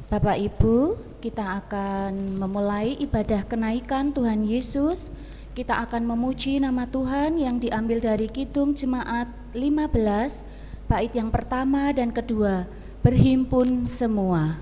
Bapak Ibu, kita akan memulai ibadah kenaikan Tuhan Yesus. Kita akan memuji nama Tuhan yang diambil dari Kidung Jemaat 15, bait yang pertama dan kedua, berhimpun semua.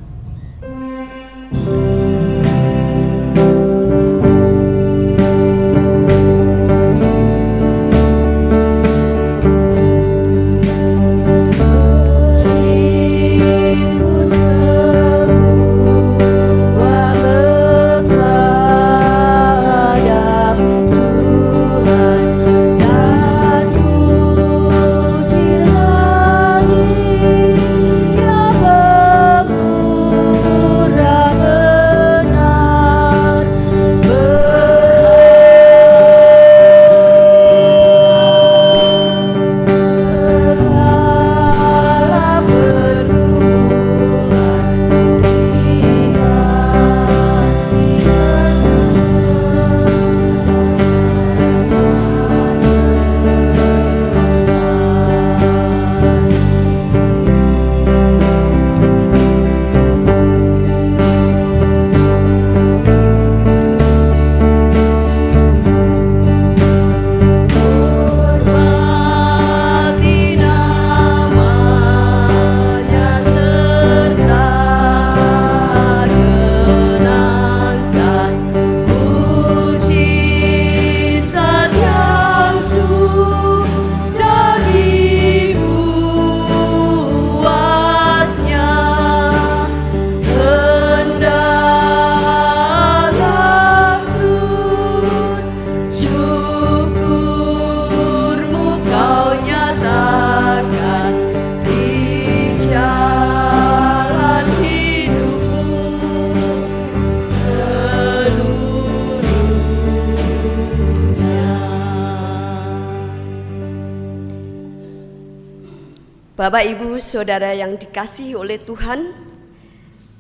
Bapak, Ibu, Saudara yang dikasihi oleh Tuhan,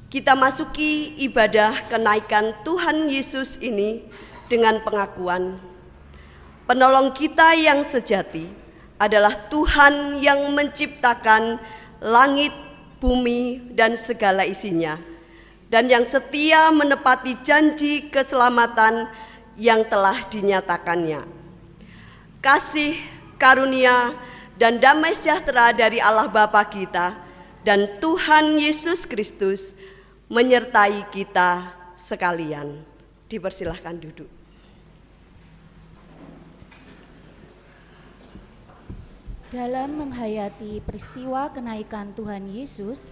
kita masuki ibadah kenaikan Tuhan Yesus ini dengan pengakuan penolong kita yang sejati adalah Tuhan yang menciptakan langit, bumi, dan segala isinya, dan yang setia menepati janji keselamatan yang telah dinyatakannya. Kasih, karunia, dan damai sejahtera dari Allah Bapa kita dan Tuhan Yesus Kristus menyertai kita sekalian. Dipersilahkan duduk. Dalam menghayati peristiwa kenaikan Tuhan Yesus,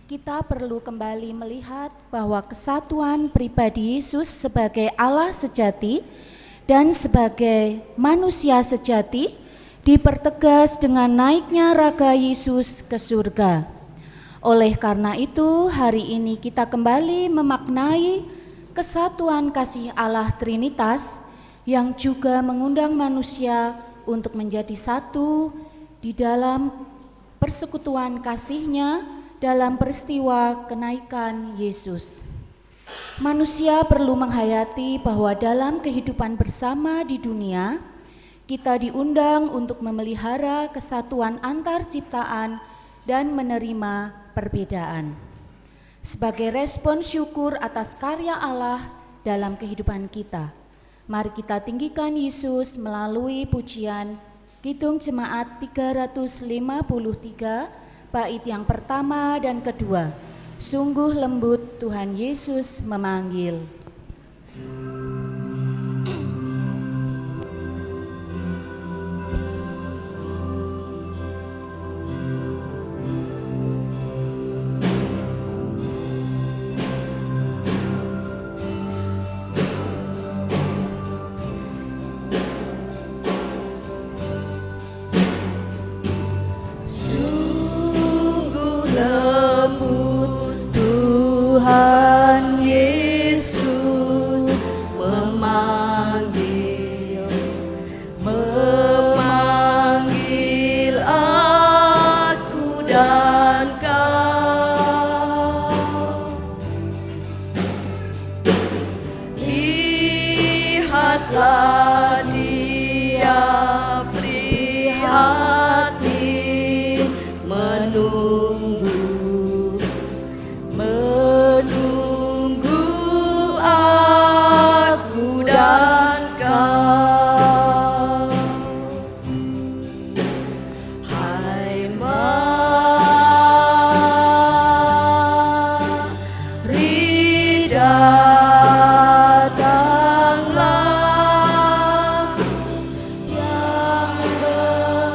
kita perlu kembali melihat bahwa kesatuan pribadi Yesus sebagai Allah sejati dan sebagai manusia sejati dipertegas dengan naiknya raga Yesus ke surga. Oleh karena itu, hari ini kita kembali memaknai kesatuan kasih Allah Trinitas yang juga mengundang manusia untuk menjadi satu di dalam persekutuan kasih-Nya dalam peristiwa kenaikan Yesus. Manusia perlu menghayati bahwa dalam kehidupan bersama di dunia, kita diundang untuk memelihara kesatuan antar ciptaan dan menerima perbedaan. Sebagai respon syukur atas karya Allah dalam kehidupan kita, mari kita tinggikan Yesus melalui pujian Kidung Jemaat 353, bait yang pertama dan kedua. Sungguh lembut Tuhan Yesus memanggil. Tuhan Yesus memanggil aku dan kau. Lihatlah Dia prihatin menunggu datanglah, yang benar,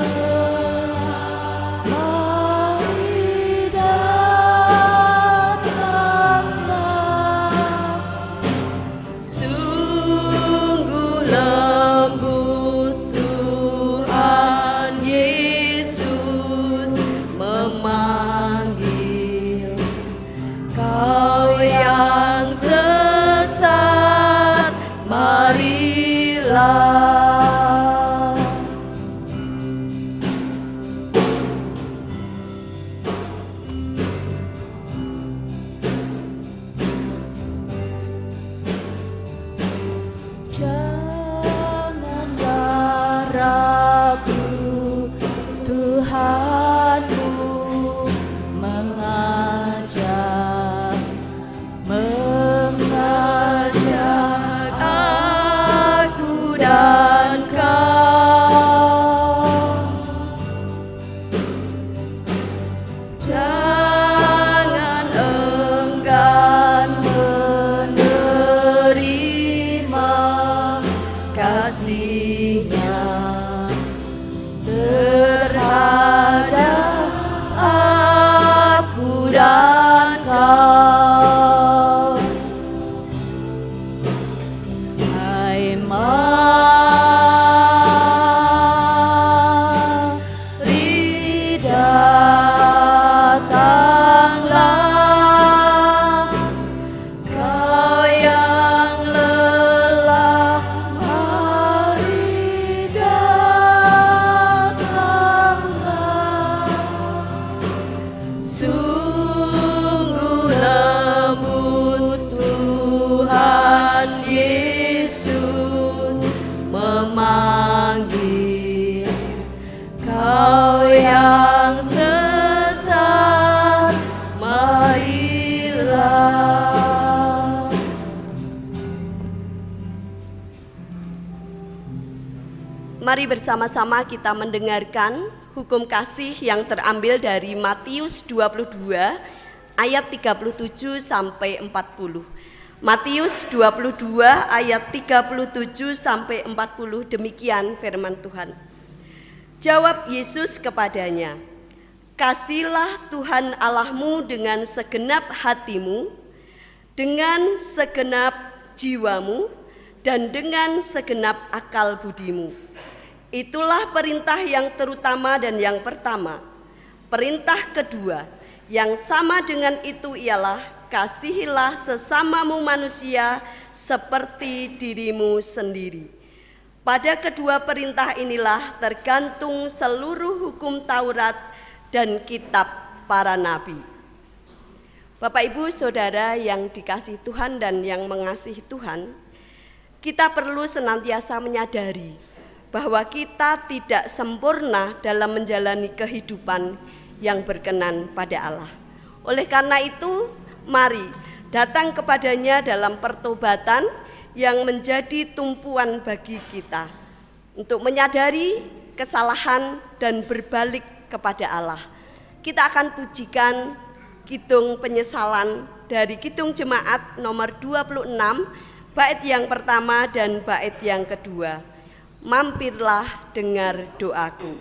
mari datanglah. Sungguh lembut Tuhan Yesus memanggil kau yang sesat, marilah. Janganlah ragu, Tuhanmu mengajak aku dan kau. Jangan enggan menerima kasih-Nya terhadap aku dan kau. Hai, mari datanglah, kau yang lelah, mari datanglah. Sungguh lembut Tuhan Yesus memanggil kau yang sesat, marilah. Mari bersama-sama kita mendengarkan hukum kasih yang terambil dari Matius 22 ayat 37 sampai 40. Matius 22 ayat 37 sampai 40, demikian firman Tuhan. Jawab Yesus kepadanya, "Kasihilah Tuhan Allahmu dengan segenap hatimu, dengan segenap jiwamu, dan dengan segenap akal budimu. Itulah perintah yang terutama dan yang pertama. Perintah kedua, yang sama dengan itu ialah kasihilah sesamamu manusia seperti dirimu sendiri. Pada kedua perintah inilah tergantung seluruh hukum Taurat dan kitab para nabi." Bapak, Ibu, Saudara yang dikasihi Tuhan dan yang mengasihi Tuhan, kita perlu senantiasa menyadari bahwa kita tidak sempurna dalam menjalani kehidupan yang berkenan pada Allah. Oleh karena itu, mari datang kepadanya dalam pertobatan yang menjadi tumpuan bagi kita untuk menyadari kesalahan dan berbalik kepada Allah. Kita akan pujikan Kidung Penyesalan dari Kidung Jemaat nomor 26, bait yang pertama dan bait yang kedua. Mampirlah dengar doaku.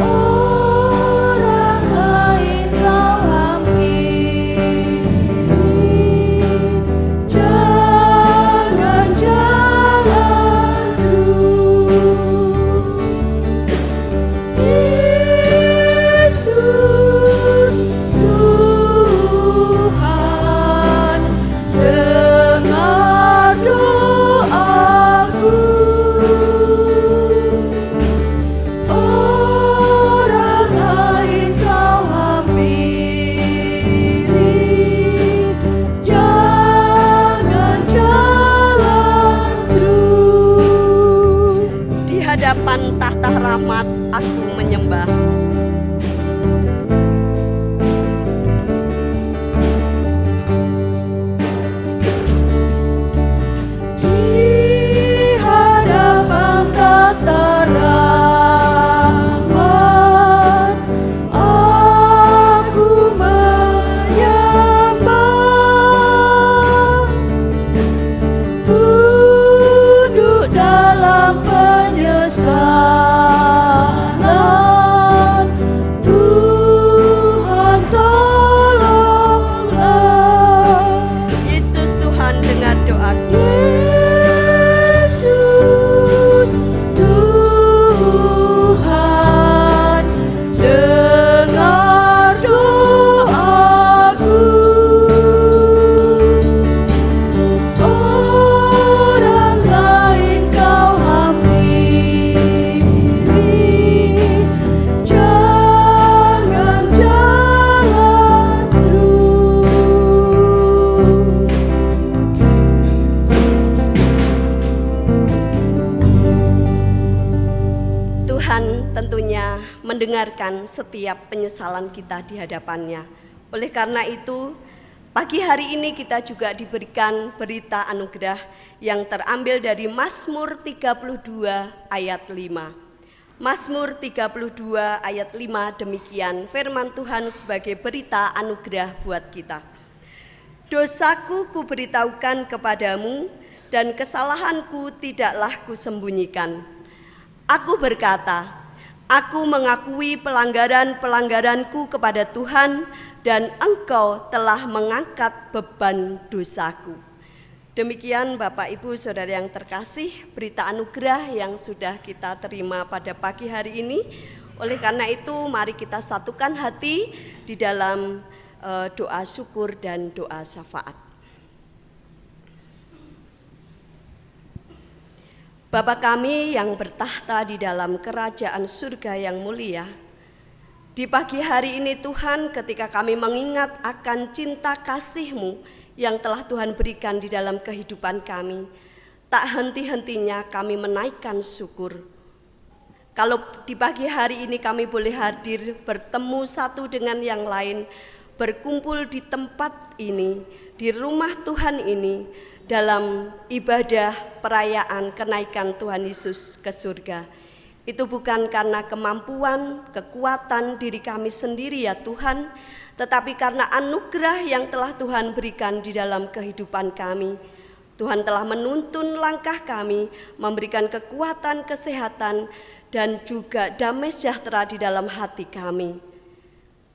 Oh rahmat aku menyembah. Mendengarkan setiap penyesalan kita di hadapannya. Oleh karena itu, pagi hari ini kita juga diberikan berita anugerah yang terambil dari Mazmur 32 ayat 5. Mazmur 32 ayat 5 demikian firman Tuhan sebagai berita anugerah buat kita. Dosaku kuberitahukan kepadamu dan kesalahanku tidaklah kusembunyikan. Aku berkata, aku mengakui pelanggaran-pelanggaranku kepada Tuhan dan Engkau telah mengangkat beban dosaku. Demikian Bapak Ibu Saudara yang terkasih, berita anugerah yang sudah kita terima pada pagi hari ini. Oleh karena itu mari kita satukan hati di dalam doa syukur dan doa syafaat. Bapa kami yang bertahta di dalam kerajaan surga yang mulia, di pagi hari ini Tuhan, ketika kami mengingat akan cinta kasih-Mu yang telah Tuhan berikan di dalam kehidupan kami, tak henti-hentinya kami menaikkan syukur. Kalau di pagi hari ini kami boleh hadir bertemu satu dengan yang lain, berkumpul di tempat ini, di rumah Tuhan ini, dalam ibadah perayaan kenaikan Tuhan Yesus ke surga. Itu bukan karena kemampuan, kekuatan diri kami sendiri ya Tuhan, tetapi karena anugerah yang telah Tuhan berikan di dalam kehidupan kami. Tuhan telah menuntun langkah kami, memberikan kekuatan, kesehatan, dan juga damai sejahtera di dalam hati kami.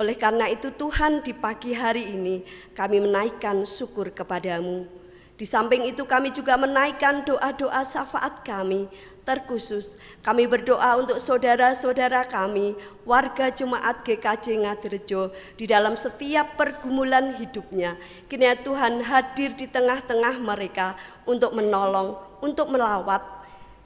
Oleh karena itu Tuhan, di pagi hari ini kami menaikkan syukur kepadamu. Di samping itu kami juga menaikkan doa-doa syafaat kami. Terkhusus kami berdoa untuk saudara-saudara kami, warga Jemaat GKJ Ngadirejo di dalam setiap pergumulan hidupnya. Kiranya Tuhan hadir di tengah-tengah mereka untuk menolong, untuk melawat.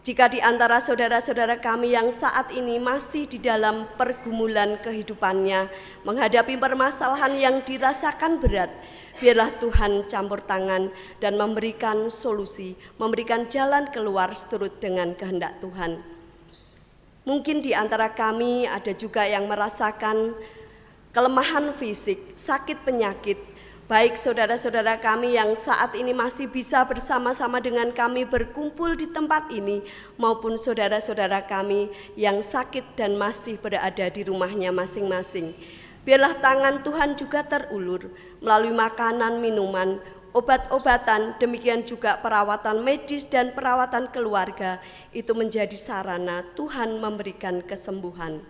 Jika di antara saudara-saudara kami yang saat ini masih di dalam pergumulan kehidupannya, menghadapi permasalahan yang dirasakan berat, biarlah Tuhan campur tangan dan memberikan solusi, memberikan jalan keluar seturut dengan kehendak Tuhan. Mungkin di antara kami ada juga yang merasakan kelemahan fisik, sakit penyakit, baik saudara-saudara kami yang saat ini masih bisa bersama-sama dengan kami berkumpul di tempat ini, maupun saudara-saudara kami yang sakit dan masih berada di rumahnya masing-masing. Biarlah tangan Tuhan juga terulur melalui makanan, minuman, obat-obatan, demikian juga perawatan medis dan perawatan keluarga, itu menjadi sarana Tuhan memberikan kesembuhan.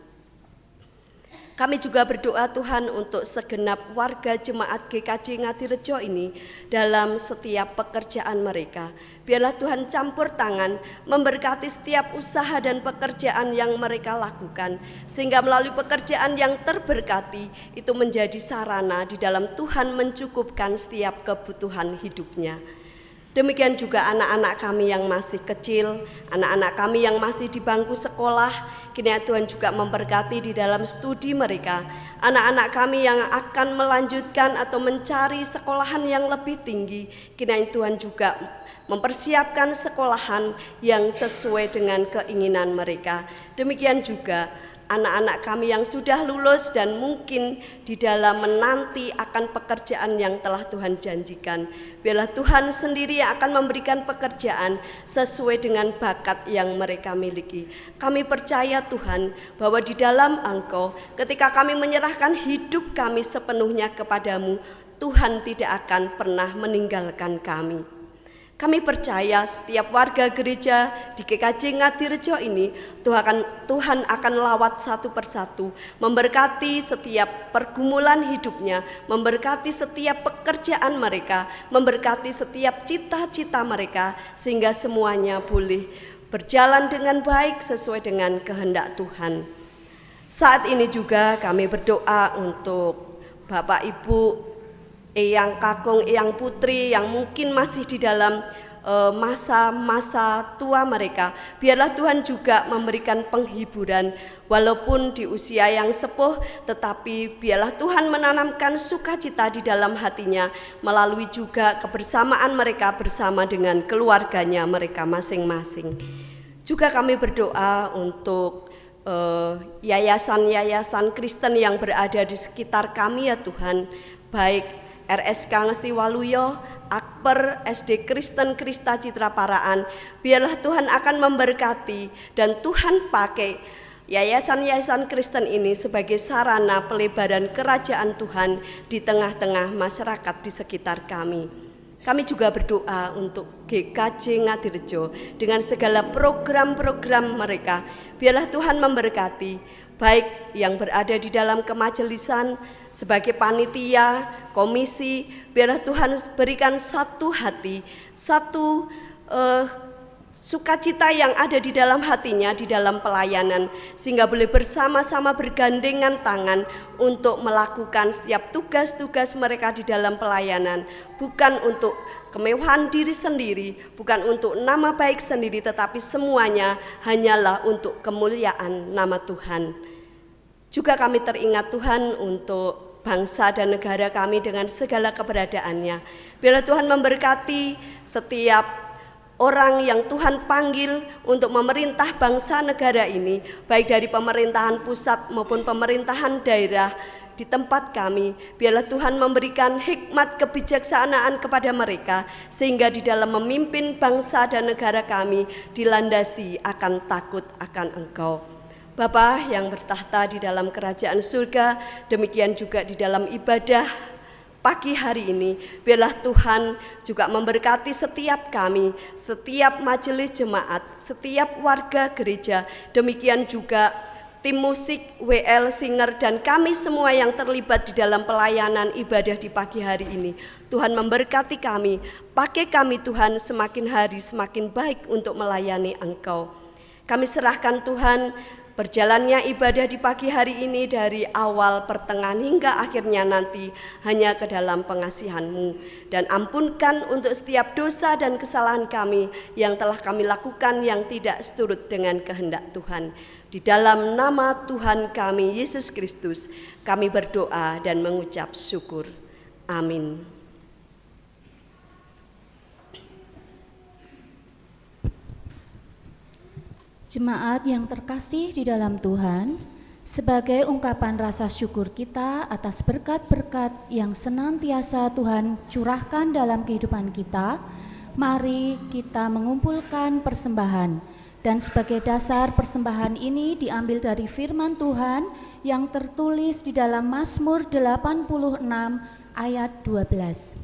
Kami juga berdoa Tuhan untuk segenap warga Jemaat GKJ Ngadirejo ini dalam setiap pekerjaan mereka. Biarlah Tuhan campur tangan, memberkati setiap usaha dan pekerjaan yang mereka lakukan, sehingga melalui pekerjaan yang terberkati itu menjadi sarana di dalam Tuhan mencukupkan setiap kebutuhan hidupnya. Demikian juga anak-anak kami yang masih kecil, anak-anak kami yang masih di bangku sekolah, kiranya Tuhan juga memberkati di dalam studi mereka. Anak-anak kami yang akan melanjutkan atau mencari sekolahan yang lebih tinggi, kiranya Tuhan juga mempersiapkan sekolahan yang sesuai dengan keinginan mereka. Demikian juga anak-anak kami yang sudah lulus dan mungkin di dalam menanti akan pekerjaan yang telah Tuhan janjikan. Biarlah Tuhan sendiri yang akan memberikan pekerjaan sesuai dengan bakat yang mereka miliki. Kami percaya Tuhan bahwa di dalam Engkau, ketika kami menyerahkan hidup kami sepenuhnya kepadamu, Tuhan tidak akan pernah meninggalkan kami. Kami percaya setiap warga gereja di GKJ Ngadirejo ini Tuhan akan lawat satu persatu, memberkati setiap pergumulan hidupnya, memberkati setiap pekerjaan mereka, memberkati setiap cita-cita mereka, sehingga semuanya boleh berjalan dengan baik sesuai dengan kehendak Tuhan. Saat ini juga kami berdoa untuk Bapak Ibu, Eyang Kakung, Eyang Putri yang mungkin masih di dalam masa-masa tua mereka. Biarlah Tuhan juga memberikan penghiburan walaupun di usia yang sepuh, tetapi biarlah Tuhan menanamkan sukacita di dalam hatinya melalui juga kebersamaan mereka bersama dengan keluarganya mereka masing-masing. Juga kami berdoa untuk yayasan-yayasan Kristen yang berada di sekitar kami ya Tuhan, baik RSK Ngesti Waluyo, Akper, SD Kristen Krista Citra Paraan. Biarlah Tuhan akan memberkati dan Tuhan pakai yayasan-yayasan Kristen ini sebagai sarana pelebaran kerajaan Tuhan di tengah-tengah masyarakat di sekitar kami. Kami juga berdoa untuk GKJ Ngadirejo dengan segala program-program mereka. Biarlah Tuhan memberkati, baik yang berada di dalam kemajelisan, sebagai panitia, komisi, biarlah Tuhan berikan satu hati, satu sukacita yang ada di dalam hatinya di dalam pelayanan, sehingga boleh bersama-sama bergandengan tangan untuk melakukan setiap tugas-tugas mereka di dalam pelayanan, bukan untuk kemewahan diri sendiri, bukan untuk nama baik sendiri, tetapi semuanya hanyalah untuk kemuliaan nama Tuhan. Juga kami teringat Tuhan untuk bangsa dan negara kami dengan segala keberadaannya. Biarlah Tuhan memberkati setiap orang yang Tuhan panggil untuk memerintah bangsa negara ini, baik dari pemerintahan pusat maupun pemerintahan daerah di tempat kami. Biarlah Tuhan memberikan hikmat kebijaksanaan kepada mereka, sehingga di dalam memimpin bangsa dan negara kami dilandasi akan takut akan Engkau. Bapa yang bertahta di dalam kerajaan surga, demikian juga di dalam ibadah pagi hari ini, biarlah Tuhan juga memberkati setiap kami, setiap majelis jemaat, setiap warga gereja, demikian juga tim musik, WL, singer, dan kami semua yang terlibat di dalam pelayanan ibadah di pagi hari ini. Tuhan memberkati kami, pakai kami Tuhan semakin hari semakin baik untuk melayani Engkau. Kami serahkan Tuhan berjalannya ibadah di pagi hari ini dari awal, pertengahan hingga akhirnya nanti hanya ke dalam pengasihan-Mu. Dan ampunkan untuk setiap dosa dan kesalahan kami yang telah kami lakukan yang tidak seturut dengan kehendak Tuhan. Di dalam nama Tuhan kami Yesus Kristus kami berdoa dan mengucap syukur. Amin. Jemaat yang terkasih di dalam Tuhan, sebagai ungkapan rasa syukur kita atas berkat-berkat yang senantiasa Tuhan curahkan dalam kehidupan kita, mari kita mengumpulkan persembahan. Dan sebagai dasar persembahan ini diambil dari firman Tuhan yang tertulis di dalam Mazmur 86 ayat 12.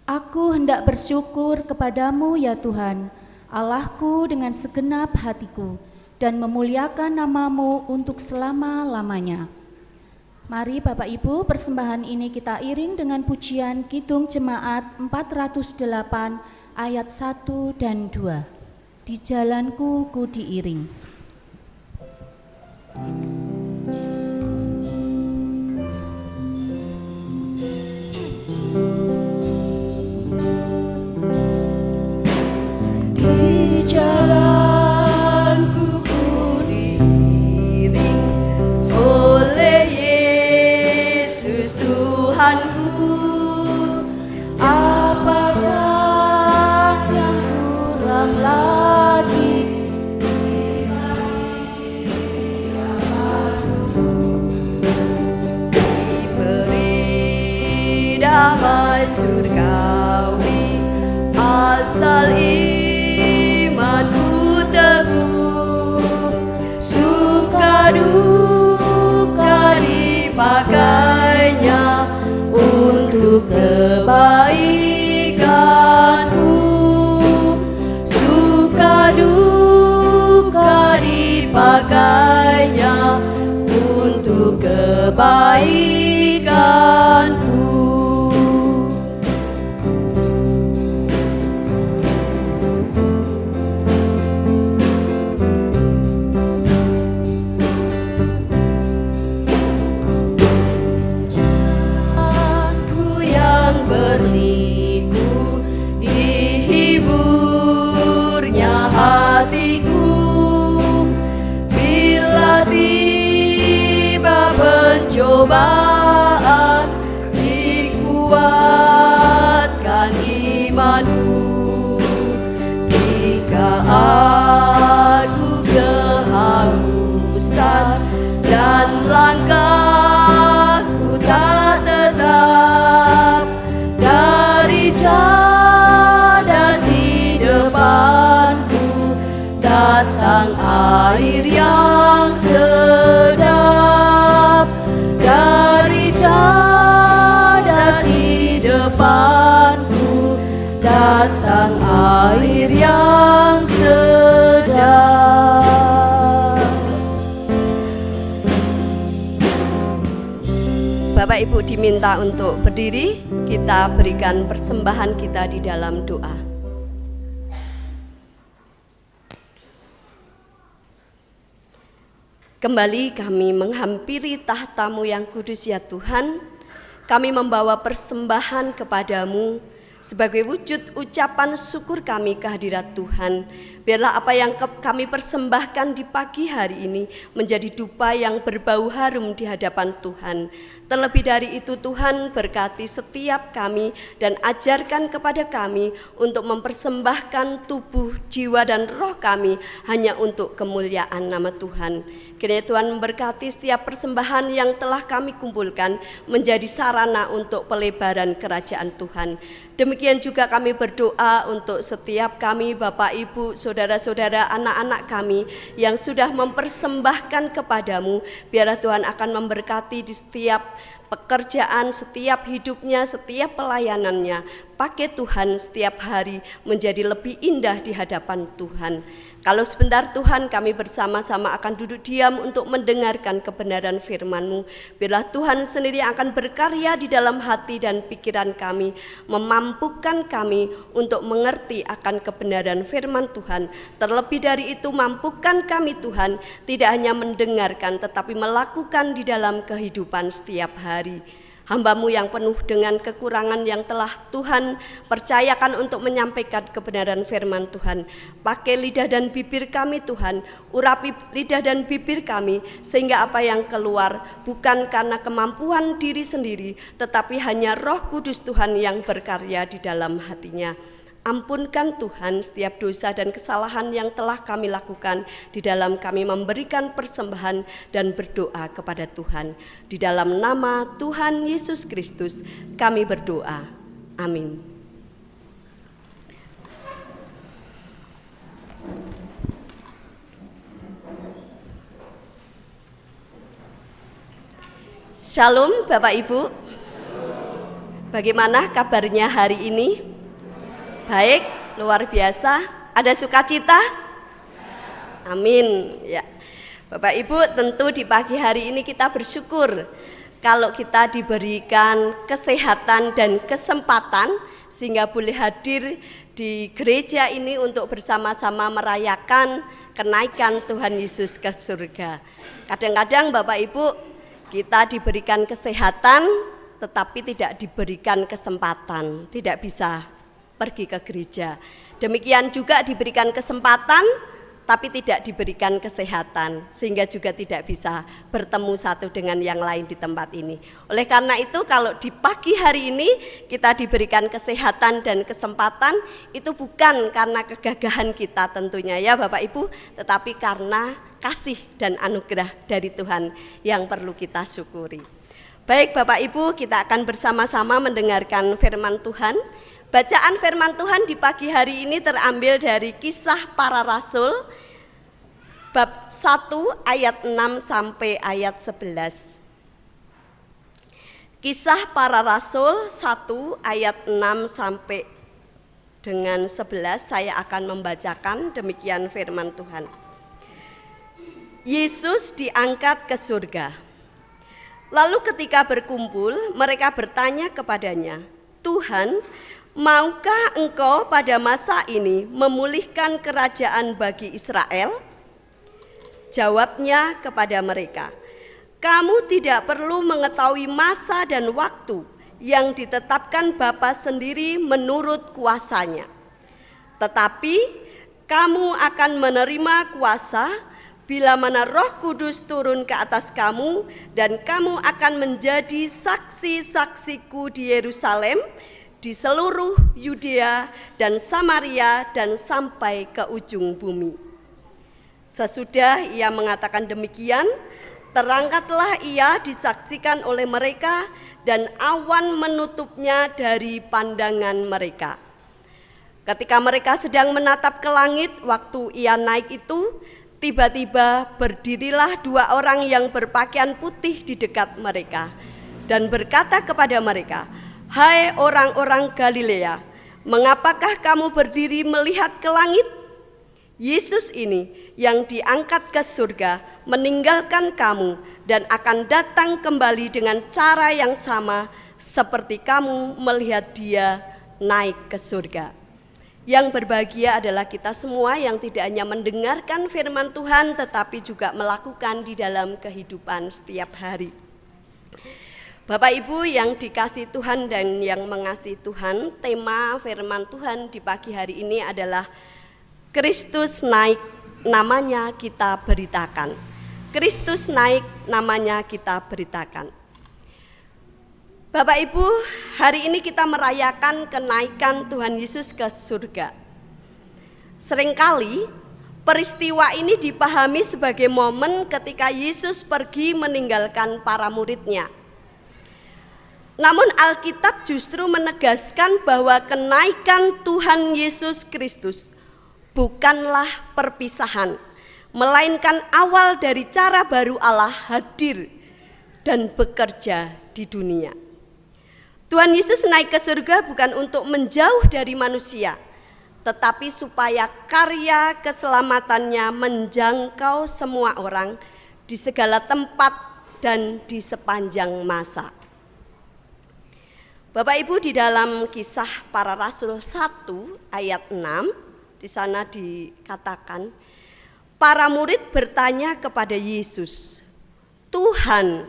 Aku hendak bersyukur kepadamu ya Tuhan, Allahku dengan segenap hatiku, dan memuliakan namamu untuk selama-lamanya. Mari Bapak Ibu, persembahan ini kita iring dengan pujian Kidung Jemaat 408 ayat 1 dan 2. Di jalanku ku diiring. asal imanku teguh, suka duka dipakainya untuk kebaikanku, suka duka dipakainya untuk kebaikanku. Berliku dihiburnya hatiku bila tiba pencobaan, dikuatkan imanku. Jika aku kehausan dan langkahku tak tetap, dari cadas di depanku datang air yang sedap. Dari cadas di depanku datang air yang sedap. Bapak Ibu diminta untuk berdiri, kita berikan persembahan kita di dalam doa. Kembali kami menghampiri tahta-Mu yang kudus ya Tuhan, kami membawa persembahan kepadamu sebagai wujud ucapan syukur kami kehadirat Tuhan. Biarlah apa yang kami persembahkan di pagi hari ini menjadi dupa yang berbau harum di hadapan Tuhan. Terlebih dari itu Tuhan, berkati setiap kami dan ajarkan kepada kami untuk mempersembahkan tubuh, jiwa dan roh kami hanya untuk kemuliaan nama Tuhan. Kiranya Tuhan memberkati setiap persembahan yang telah kami kumpulkan menjadi sarana untuk pelebaran kerajaan Tuhan. Demikian juga kami berdoa untuk setiap kami, Bapak, Ibu, saudara-saudara, anak-anak kami yang sudah mempersembahkan kepadamu. Biarlah Tuhan akan memberkati di setiap pekerjaan, setiap hidupnya, setiap pelayanannya. Pakai Tuhan setiap hari menjadi lebih indah di hadapan Tuhan. Kalau sebentar Tuhan, kami bersama-sama akan duduk diam untuk mendengarkan kebenaran firman-Mu. Biarlah Tuhan sendiri akan berkarya di dalam hati dan pikiran kami, memampukan kami untuk mengerti akan kebenaran firman Tuhan. Terlebih dari itu, mampukan kami Tuhan tidak hanya mendengarkan tetapi melakukan di dalam kehidupan setiap hari. Hamba-Mu yang penuh dengan kekurangan yang telah Tuhan percayakan untuk menyampaikan kebenaran firman Tuhan. Pakai lidah dan bibir kami Tuhan, urapi lidah dan bibir kami sehingga apa yang keluar bukan karena kemampuan diri sendiri, tetapi hanya Roh Kudus Tuhan yang berkarya di dalam hatinya. Ampunkan Tuhan setiap dosa dan kesalahan yang telah kami lakukan di dalam kami memberikan persembahan dan berdoa kepada Tuhan. Di dalam nama Tuhan Yesus Kristus kami berdoa. Amin. Shalom Bapak Ibu. Bagaimana kabarnya hari ini? Baik, luar biasa. Ada sukacita? Amin. Ya, Bapak Ibu, tentu di pagi hari ini kita bersyukur kalau kita diberikan kesehatan dan kesempatan sehingga boleh hadir di gereja ini untuk bersama-sama merayakan kenaikan Tuhan Yesus ke surga. Kadang-kadang Bapak Ibu, kita diberikan kesehatan tetapi tidak diberikan kesempatan, tidak bisa pergi ke gereja. Demikian juga diberikan kesempatan tapi tidak diberikan kesehatan, sehingga juga tidak bisa bertemu satu dengan yang lain di tempat ini. Oleh karena itu, kalau di pagi hari ini kita diberikan kesehatan dan kesempatan, itu bukan karena kegagahan kita tentunya ya Bapak Ibu, tetapi karena kasih dan anugerah dari Tuhan yang perlu kita syukuri. Baik Bapak Ibu, kita akan bersama-sama mendengarkan firman Tuhan. Bacaan firman Tuhan di pagi hari ini terambil dari Kisah Para Rasul bab 1 ayat 6 sampai ayat 11. Kisah Para Rasul 1 ayat 6 sampai dengan 11 saya akan membacakan demikian firman Tuhan. Yesus diangkat ke surga. Lalu ketika berkumpul, mereka bertanya kepadanya, "Tuhan, maukah Engkau pada masa ini memulihkan kerajaan bagi Israel?" Jawabnya kepada mereka, "Kamu tidak perlu mengetahui masa dan waktu yang ditetapkan Bapa sendiri menurut kuasanya. Tetapi kamu akan menerima kuasa bila mana Roh Kudus turun ke atas kamu, dan kamu akan menjadi saksi-saksiku di Yerusalem, di seluruh Yudea dan Samaria dan sampai ke ujung bumi." Sesudah ia mengatakan demikian, terangkatlah ia disaksikan oleh mereka, dan awan menutupnya dari pandangan mereka. Ketika mereka sedang menatap ke langit waktu ia naik itu, tiba-tiba berdirilah 2 orang yang berpakaian putih di dekat mereka dan berkata kepada mereka, "Hai orang-orang Galilea, mengapakah kamu berdiri melihat ke langit? Yesus ini yang diangkat ke surga meninggalkan kamu dan akan datang kembali dengan cara yang sama seperti kamu melihat dia naik ke surga." Yang berbahagia adalah kita semua yang tidak hanya mendengarkan firman Tuhan tetapi juga melakukan di dalam kehidupan setiap hari. Bapak Ibu yang dikasihi Tuhan dan yang mengasihi Tuhan, tema firman Tuhan di pagi hari ini adalah Kristus naik, namanya kita beritakan. Kristus naik, namanya kita beritakan. Bapak Ibu, hari ini kita merayakan kenaikan Tuhan Yesus ke surga. Seringkali peristiwa ini dipahami sebagai momen ketika Yesus pergi meninggalkan para muridnya. Namun Alkitab justru menegaskan bahwa kenaikan Tuhan Yesus Kristus bukanlah perpisahan, melainkan awal dari cara baru Allah hadir dan bekerja di dunia. Tuhan Yesus naik ke surga bukan untuk menjauh dari manusia, tetapi supaya karya keselamatannya menjangkau semua orang di segala tempat dan di sepanjang masa. Bapak Ibu, di dalam Kisah Para Rasul 1 ayat 6, di sana dikatakan, para murid bertanya kepada Yesus, "Tuhan,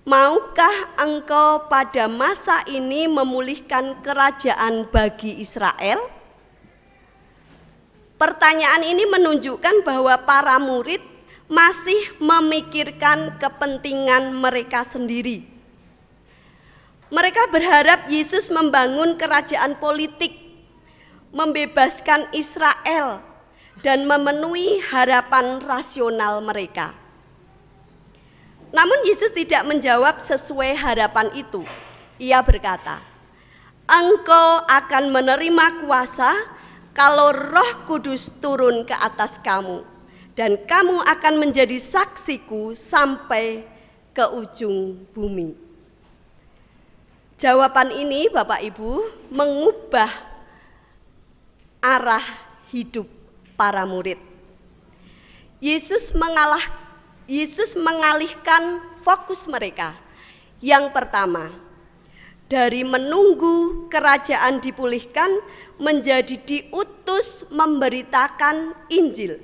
maukah Engkau pada masa ini memulihkan kerajaan bagi Israel?" Pertanyaan ini menunjukkan bahwa para murid masih memikirkan kepentingan mereka sendiri. Mereka berharap Yesus membangun kerajaan politik, membebaskan Israel, dan memenuhi harapan rasional mereka. Namun Yesus tidak menjawab sesuai harapan itu. Ia berkata, "Engkau akan menerima kuasa kalau Roh Kudus turun ke atas kamu, dan kamu akan menjadi saksiku sampai ke ujung bumi." Jawaban ini Bapak Ibu mengubah arah hidup para murid. Yesus mengalihkan fokus mereka. Yang pertama, dari menunggu kerajaan dipulihkan menjadi diutus memberitakan Injil.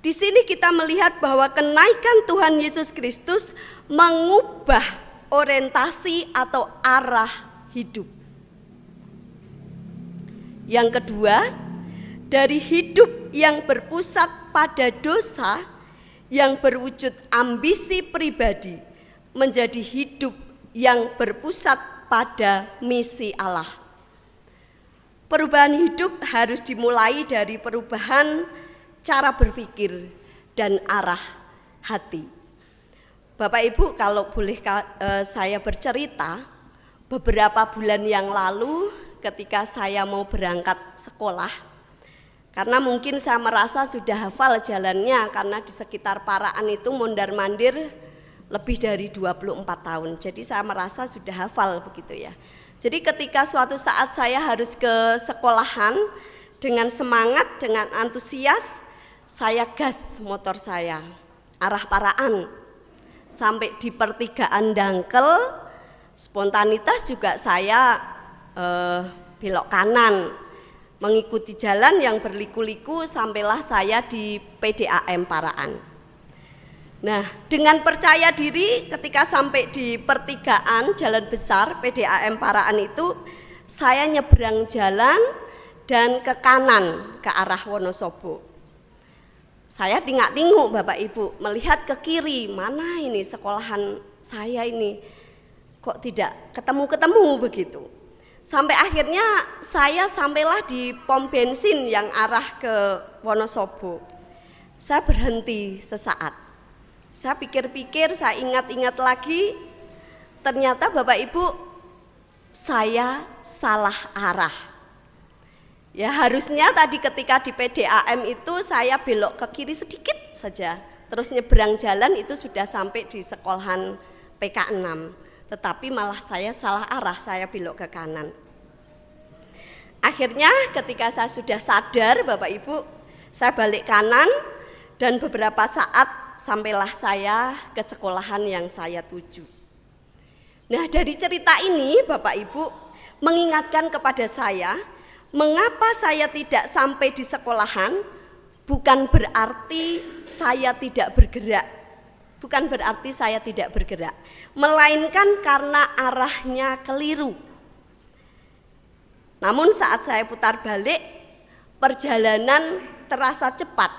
Di sini kita melihat bahwa kenaikan Tuhan Yesus Kristus mengubah orientasi atau arah hidup. Yang kedua, dari hidup yang berpusat pada dosa yang berwujud ambisi pribadi menjadi hidup yang berpusat pada misi Allah. Perubahan hidup harus dimulai dari perubahan cara berpikir dan arah hati. Bapak Ibu, kalau boleh saya bercerita, beberapa bulan yang lalu ketika saya mau berangkat sekolah, karena mungkin saya merasa sudah hafal jalannya karena di sekitar Paraan itu mondar-mandir lebih dari 24 tahun. Jadi saya merasa sudah hafal begitu ya. Jadi ketika suatu saat saya harus ke sekolahan dengan semangat, dengan antusias, saya gas motor saya arah Paraan sampai di pertigaan Dangkel. Spontanitas juga saya belok kanan mengikuti jalan yang berliku-liku sampailah saya di PDAM Paraan. Nah, dengan percaya diri ketika sampai di pertigaan jalan besar PDAM Paraan itu, saya nyebrang jalan dan ke kanan ke arah Wonosobo. Saya tingak-tinguk Bapak Ibu, melihat ke kiri, mana ini sekolahan saya ini, kok tidak ketemu-ketemu begitu. Sampai akhirnya saya sampailah di pom bensin yang arah ke Wonosobo. Saya berhenti sesaat. Saya pikir-pikir, saya ingat-ingat lagi, ternyata Bapak Ibu, saya salah arah. Ya harusnya tadi ketika di PDAM itu saya belok ke kiri sedikit saja, terus nyebrang jalan itu sudah sampai di sekolahan PK 6. Tetapi malah saya salah arah, saya belok ke kanan. Akhirnya ketika saya sudah sadar Bapak Ibu, saya balik kanan dan beberapa saat sampailah saya ke sekolahan yang saya tuju. Nah, dari cerita ini Bapak Ibu mengingatkan kepada saya, mengapa saya tidak sampai di sekolahan bukan berarti saya tidak bergerak. Bukan berarti saya tidak bergerak, melainkan karena arahnya keliru. Namun saat saya putar balik, perjalanan terasa cepat.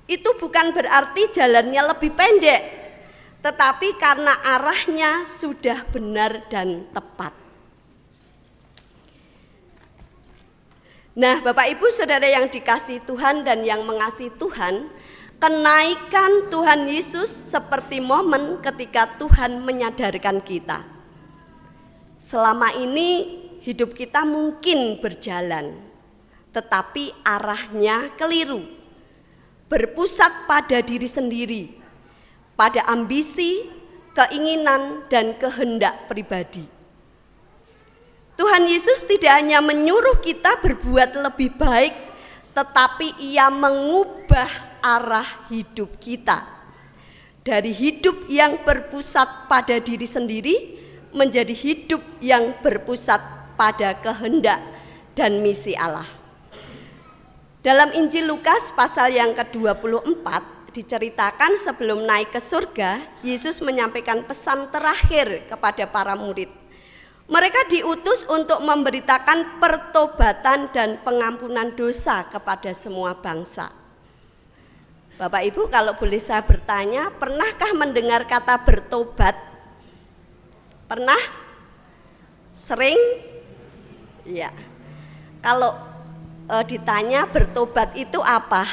Itu bukan berarti jalannya lebih pendek, tetapi karena arahnya sudah benar dan tepat. Nah, Bapak Ibu Saudara yang dikasihi Tuhan dan yang mengasihi Tuhan, kenaikan Tuhan Yesus seperti momen ketika Tuhan menyadarkan kita. Selama ini hidup kita mungkin berjalan, tetapi arahnya keliru. Berpusat pada diri sendiri, pada ambisi, keinginan, dan kehendak pribadi. Tuhan Yesus tidak hanya menyuruh kita berbuat lebih baik, tetapi Ia mengubah arah hidup kita. Dari hidup yang berpusat pada diri sendiri, menjadi hidup yang berpusat pada kehendak dan misi Allah. Dalam Injil Lukas pasal yang ke-24 diceritakan sebelum naik ke surga, Yesus menyampaikan pesan terakhir kepada para murid. Mereka diutus untuk memberitakan pertobatan dan pengampunan dosa kepada semua bangsa. Bapak Ibu, kalau boleh saya bertanya, pernahkah mendengar kata bertobat? Pernah? Sering? Iya. Kalau ditanya bertobat itu apa?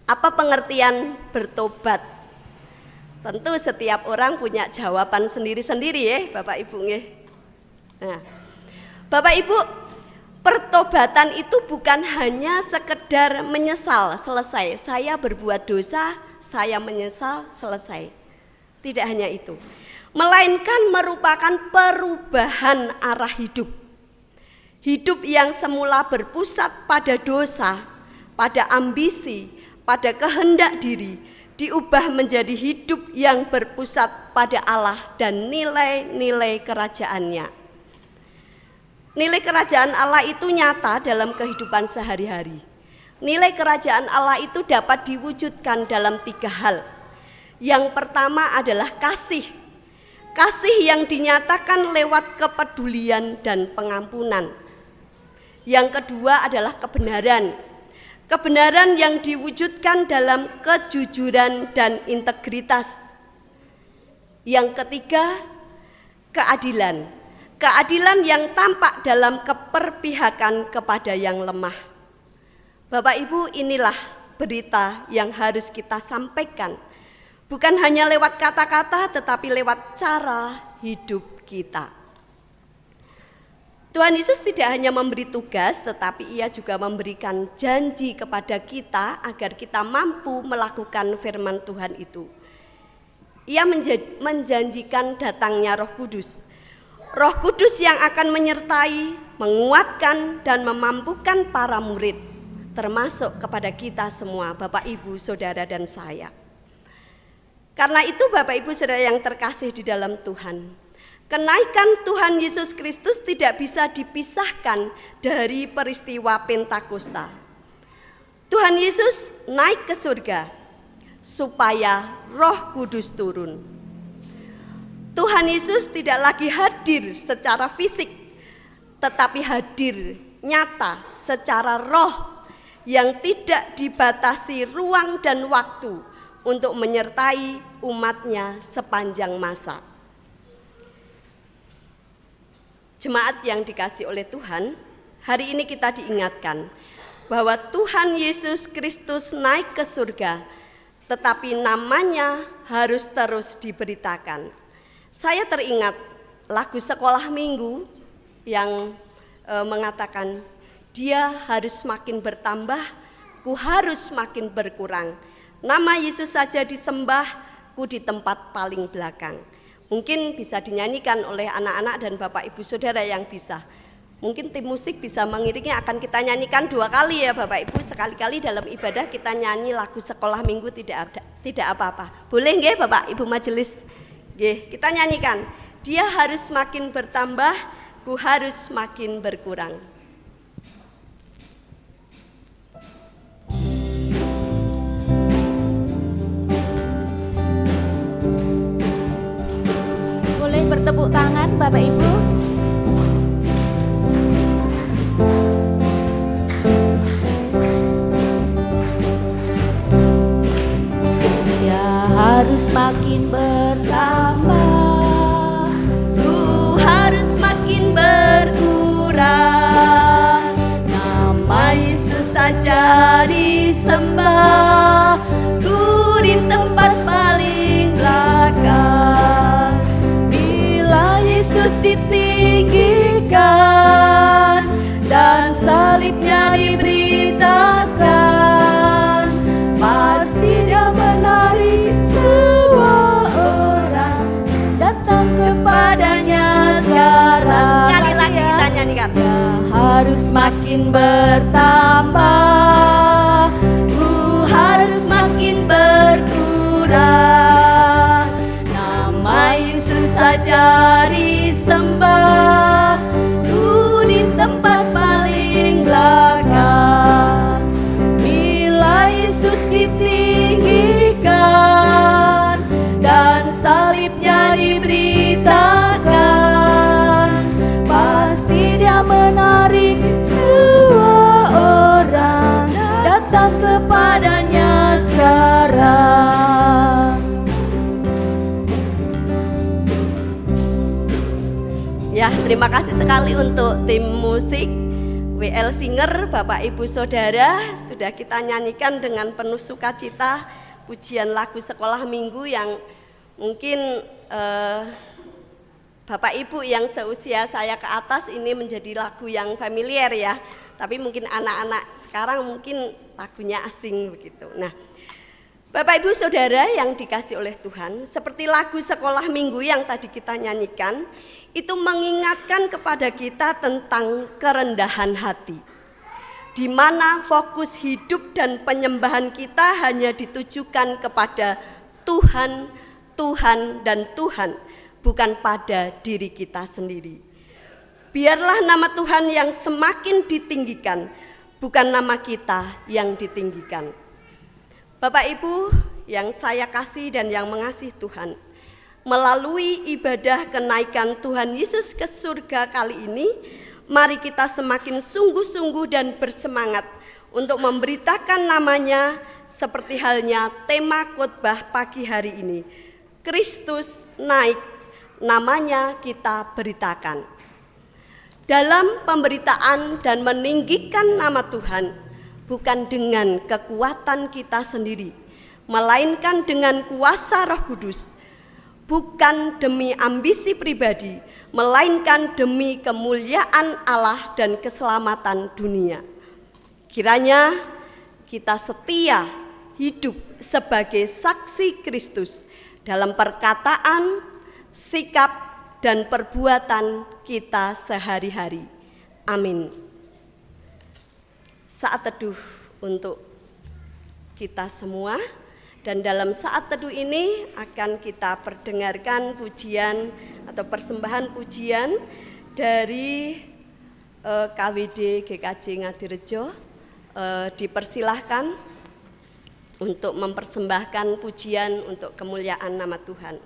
Apa pengertian bertobat? Tentu setiap orang punya jawaban sendiri-sendiri ya, Bapak Ibu nggih. Nah, Bapak Ibu, pertobatan itu bukan hanya sekedar menyesal selesai. Saya berbuat dosa, saya menyesal selesai. Tidak hanya itu. Melainkan merupakan perubahan arah hidup. Hidup yang semula berpusat pada dosa, pada ambisi, pada kehendak diri, diubah menjadi hidup yang berpusat pada Allah dan nilai-nilai kerajaannya. Nilai kerajaan Allah itu nyata dalam kehidupan sehari-hari. Nilai kerajaan Allah itu dapat diwujudkan dalam 3 hal. Yang pertama adalah kasih. Kasih yang dinyatakan lewat kepedulian dan pengampunan. Yang kedua adalah kebenaran. Kebenaran yang diwujudkan dalam kejujuran dan integritas. Yang ketiga, keadilan. Keadilan yang tampak dalam keperpihakan kepada yang lemah. Bapak Ibu, inilah berita yang harus kita sampaikan. Bukan hanya lewat kata-kata, tetapi lewat cara hidup kita. Tuhan Yesus tidak hanya memberi tugas, tetapi Ia juga memberikan janji kepada kita agar kita mampu melakukan firman Tuhan itu. Ia menjanjikan datangnya Roh Kudus. Roh Kudus yang akan menyertai, menguatkan, dan memampukan para murid, termasuk kepada kita semua, Bapak, Ibu, Saudara, dan saya. Karena itu Bapak, Ibu, Saudara yang terkasih di dalam Tuhan, kenaikan Tuhan Yesus Kristus tidak bisa dipisahkan dari peristiwa Pentakosta. Tuhan Yesus naik ke surga supaya Roh Kudus turun. Tuhan Yesus tidak lagi hadir secara fisik, tetapi hadir nyata secara roh yang tidak dibatasi ruang dan waktu untuk menyertai umatnya sepanjang masa. Jemaat yang dikasihi oleh Tuhan, hari ini kita diingatkan bahwa Tuhan Yesus Kristus naik ke surga, tetapi namanya harus terus diberitakan. Saya teringat lagu sekolah minggu yang mengatakan, dia harus makin bertambah, ku harus makin berkurang. Nama Yesus saja disembah, ku di tempat paling belakang. Mungkin bisa dinyanyikan oleh anak-anak dan Bapak Ibu Saudara yang bisa. Mungkin tim musik bisa mengiringnya, akan kita nyanyikan 2 kali ya Bapak Ibu. Sekali-kali dalam ibadah kita nyanyi lagu sekolah minggu, tidak apa-apa. Boleh nggih Bapak Ibu majelis? Nggih, kita nyanyikan. Dia harus makin bertambah, ku harus makin berkurang. Boleh bertepuk tangan Bapak Ibu. Dia harus makin bertambah, ku harus makin berkurang. Nama Yesus saja disembah, ku di tempat paling belakang. Bila Yesus ditinggikan dan salibnya diberitakan, pasti dia menarik semua orang datang kepadanya sekarang. Sekali lagi kita nyanyikan. Dia harus makin bertambah, ku harus makin berkurang. Nama Yesus saja disembah, ku di tempat paling belakang. Bila Yesus ditinggikan dan salibnya diberitakan, pasti dia menarik semua orang datang kepadanya sekarang. Ya, terima kasih sekali untuk tim musik WL Singer, Bapak Ibu Saudara, sudah kita nyanyikan dengan penuh sukacita pujian lagu sekolah minggu yang mungkin Bapak Ibu yang seusia saya ke atas ini menjadi lagu yang familiar ya, tapi mungkin anak-anak sekarang mungkin lagunya asing begitu. Nah, Bapak Ibu Saudara yang dikasih oleh Tuhan, seperti lagu sekolah minggu yang tadi kita nyanyikan, itu mengingatkan kepada kita tentang kerendahan hati, di mana fokus hidup dan penyembahan kita hanya ditujukan kepada Tuhan, Tuhan, dan Tuhan, bukan pada diri kita sendiri. Biarlah nama Tuhan yang semakin ditinggikan, bukan nama kita yang ditinggikan. Bapak Ibu yang saya kasih dan yang mengasihi Tuhan, melalui ibadah kenaikan Tuhan Yesus ke surga kali ini, mari kita semakin sungguh-sungguh dan bersemangat untuk memberitakan namanya, seperti halnya tema khotbah pagi hari ini. Kristus naik, namanya kita beritakan. Dalam pemberitaan dan meninggikan nama Tuhan, bukan dengan kekuatan kita sendiri, melainkan dengan kuasa Roh Kudus. Bukan demi ambisi pribadi, melainkan demi kemuliaan Allah dan keselamatan dunia. Kiranya kita setia hidup sebagai saksi Kristus dalam perkataan, sikap, dan perbuatan kita sehari-hari. Amin. Saat teduh untuk kita semua, dan dalam saat teduh ini akan kita perdengarkan pujian atau persembahan pujian dari KWD GKJ Ngadirejo. Dipersilahkan untuk mempersembahkan pujian untuk kemuliaan nama Tuhan.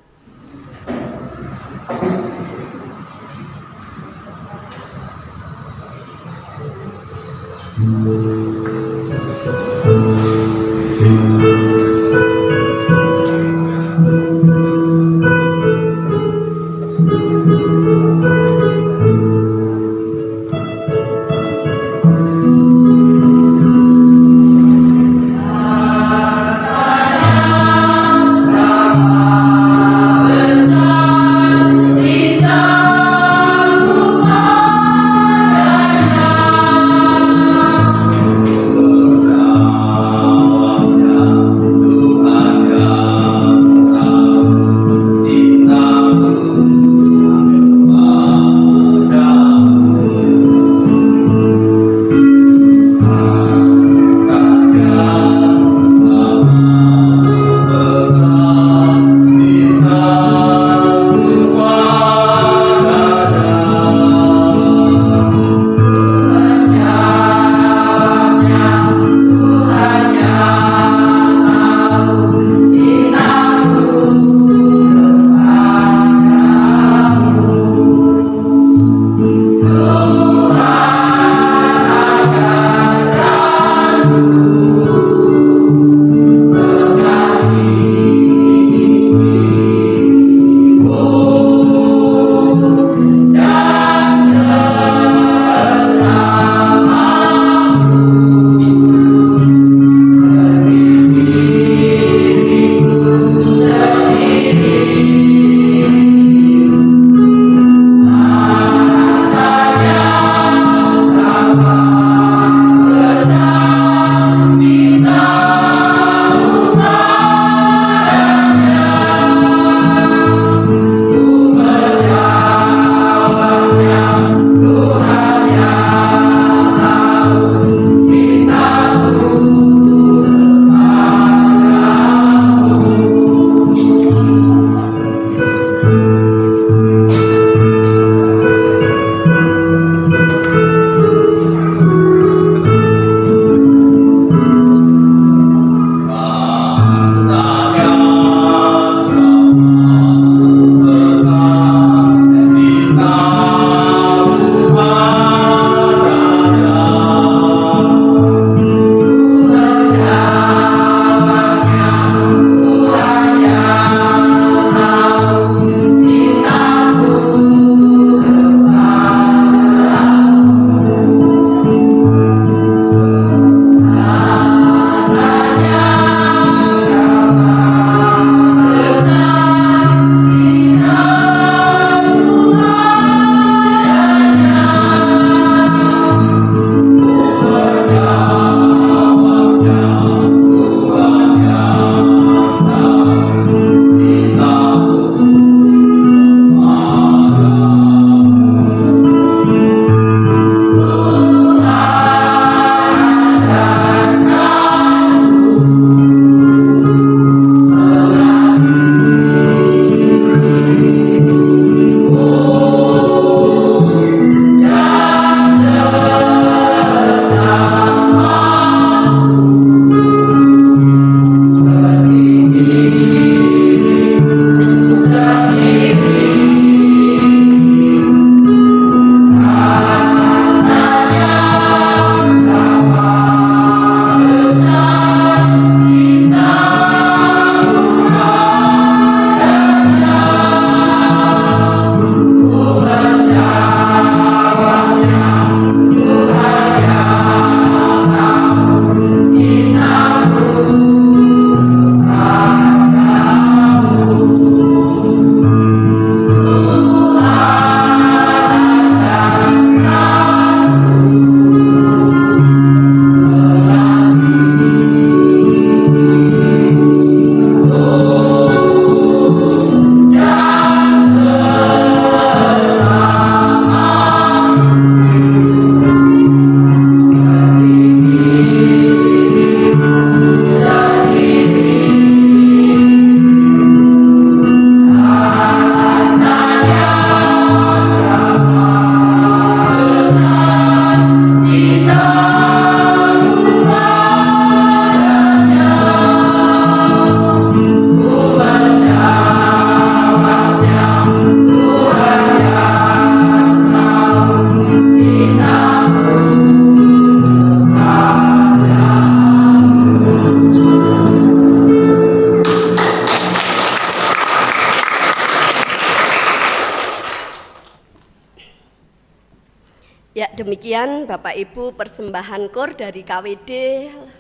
sekalian, Bapak Ibu, persembahan KOR dari KWD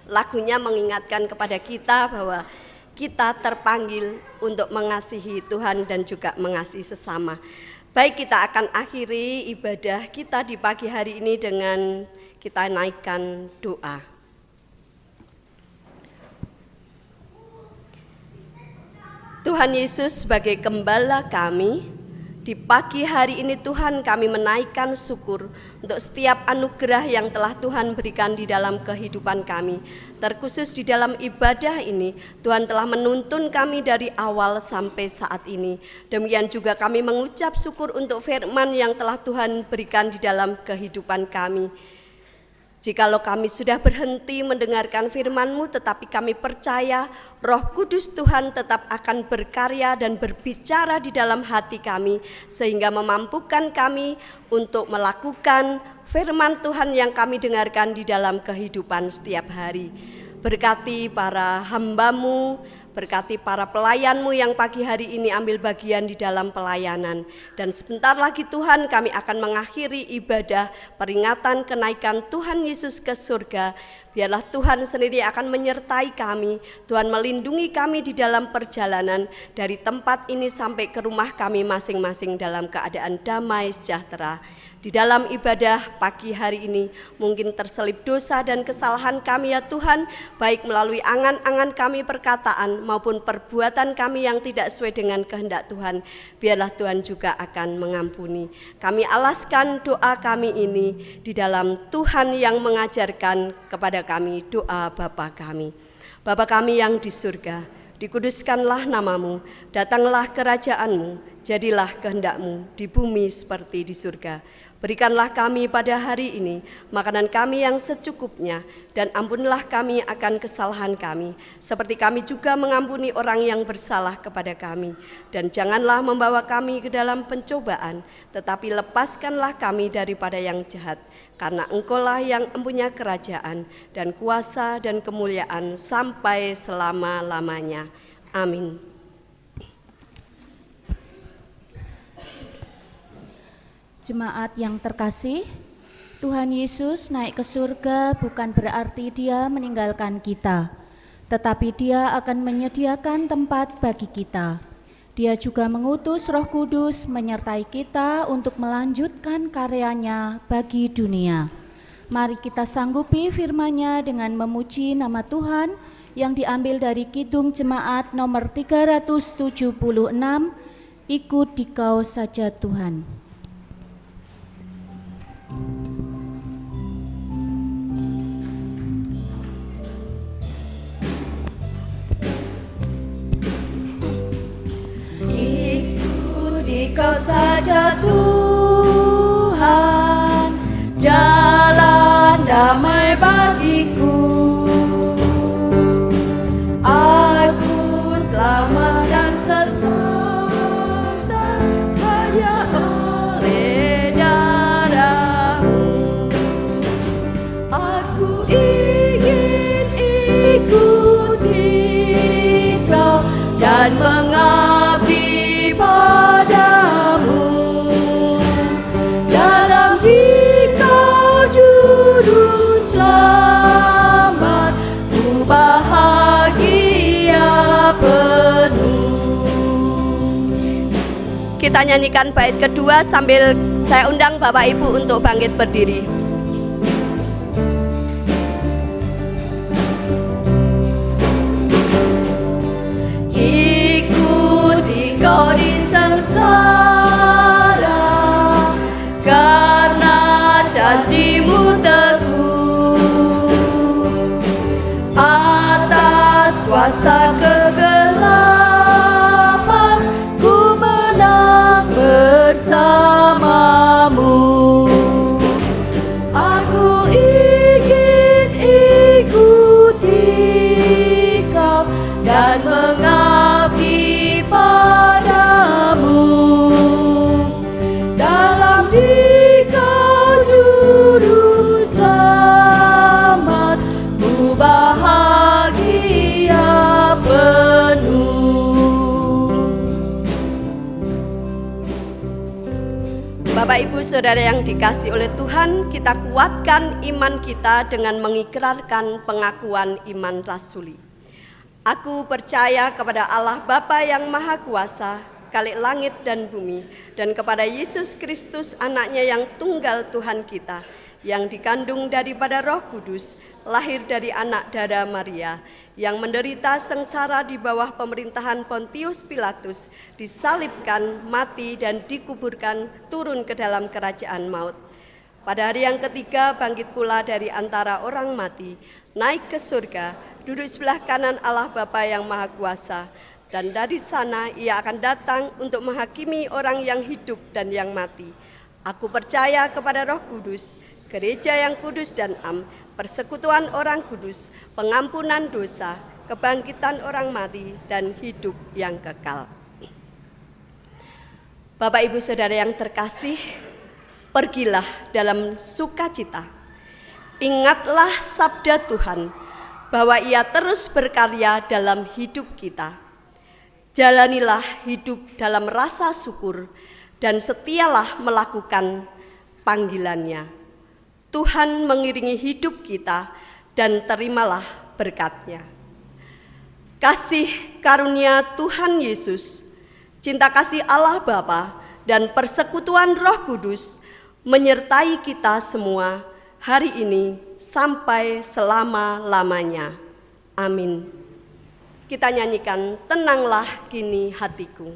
lagunya mengingatkan kepada kita bahwa kita terpanggil untuk mengasihi Tuhan dan juga mengasihi sesama. Baik, kita akan akhiri ibadah kita di pagi hari ini dengan kita naikkan doa. Tuhan Yesus sebagai gembala kami, di pagi hari ini Tuhan kami menaikkan syukur untuk setiap anugerah yang telah Tuhan berikan di dalam kehidupan kami. Terkhusus di dalam ibadah ini, Tuhan telah menuntun kami dari awal sampai saat ini. Demikian juga kami mengucap syukur untuk firman yang telah Tuhan berikan di dalam kehidupan kami. Jikalau kami sudah berhenti mendengarkan firman-Mu, tetapi kami percaya Roh Kudus Tuhan tetap akan berkarya dan berbicara di dalam hati kami, sehingga memampukan kami untuk melakukan firman Tuhan yang kami dengarkan di dalam kehidupan setiap hari. Berkati para hamba-Mu, berkati para pelayan-Mu yang pagi hari ini ambil bagian di dalam pelayanan. Dan sebentar lagi Tuhan kami akan mengakhiri ibadah peringatan kenaikan Tuhan Yesus ke surga. Biarlah Tuhan sendiri akan menyertai kami, Tuhan melindungi kami di dalam perjalanan dari tempat ini sampai ke rumah kami masing-masing dalam keadaan damai sejahtera. Di dalam ibadah pagi hari ini mungkin terselip dosa dan kesalahan kami ya Tuhan, baik melalui angan-angan kami perkataan maupun perbuatan kami yang tidak sesuai dengan kehendak Tuhan. Biarlah Tuhan juga akan mengampuni. Kami alaskan doa kami ini di dalam Tuhan yang mengajarkan kepada kami doa Bapa kami. Bapa kami yang di surga, dikuduskanlah namamu, datanglah kerajaan-Mu, jadilah kehendak-Mu di bumi seperti di surga. Berikanlah kami pada hari ini makanan kami yang secukupnya, dan ampunilah kami akan kesalahan kami, seperti kami juga mengampuni orang yang bersalah kepada kami. Dan janganlah membawa kami ke dalam pencobaan, tetapi lepaskanlah kami daripada yang jahat. Karena Engkau-lah yang mempunyai kerajaan dan kuasa dan kemuliaan sampai selama-lamanya. Amin. Jemaat yang terkasih, Tuhan Yesus naik ke surga bukan berarti Dia meninggalkan kita, tetapi Dia akan menyediakan tempat bagi kita. Dia juga mengutus Roh Kudus menyertai kita untuk melanjutkan karyanya bagi dunia. Mari kita sanggupi firman-Nya dengan memuji nama Tuhan yang diambil dari Kidung Jemaat nomor 376, Ikut Dikau Saja Tuhan. Kau saja Tuhan, jalan damai bagiku. Aku selamat dan sentosa hanya oleh darah-Mu. Aku ingin ikuti Kau dan mengabdi padamu. Dalam Dikau juru selamat, ku bahagia penuh. Kita nyanyikan bait kedua sambil saya undang Bapak Ibu untuk bangkit berdiri. Kau di sengsara karena janji-Mu teguh. Atas kuasa kegelapan ku menang bersama-Mu. Aku ingin ikuti Kau dan mengabdi padamu. Dalam Dikau juru selamat, ku bahagia penuh. Saudara yang dikasihi oleh Tuhan, kita kuatkan iman kita dengan mengikrarkan pengakuan iman rasuli. Aku percaya kepada Allah Bapa yang Maha Kuasa, Khalik langit dan bumi, dan kepada Yesus Kristus anaknya yang tunggal Tuhan kita, yang dikandung daripada Roh Kudus, lahir dari anak darah Maria, yang menderita sengsara di bawah pemerintahan Pontius Pilatus, disalibkan, mati dan dikuburkan, turun ke dalam kerajaan maut. Pada hari yang ketiga bangkit pula dari antara orang mati, naik ke surga, duduk sebelah kanan Allah Bapa yang Maha Kuasa, dan dari sana ia akan datang untuk menghakimi orang yang hidup dan yang mati. Aku percaya kepada Roh Kudus, gereja yang kudus dan am, persekutuan orang kudus, pengampunan dosa, kebangkitan orang mati, dan hidup yang kekal. Bapak Ibu Saudara yang terkasih, pergilah dalam sukacita. Ingatlah sabda Tuhan bahwa Ia terus berkarya dalam hidup kita. Jalanilah hidup dalam rasa syukur dan setialah melakukan panggilannya. Tuhan mengiringi hidup kita dan terimalah berkat-Nya. Kasih karunia Tuhan Yesus, cinta kasih Allah Bapa dan persekutuan Roh Kudus menyertai kita semua hari ini sampai selama-lamanya. Amin. Kita nyanyikan Tenanglah Kini Hatiku.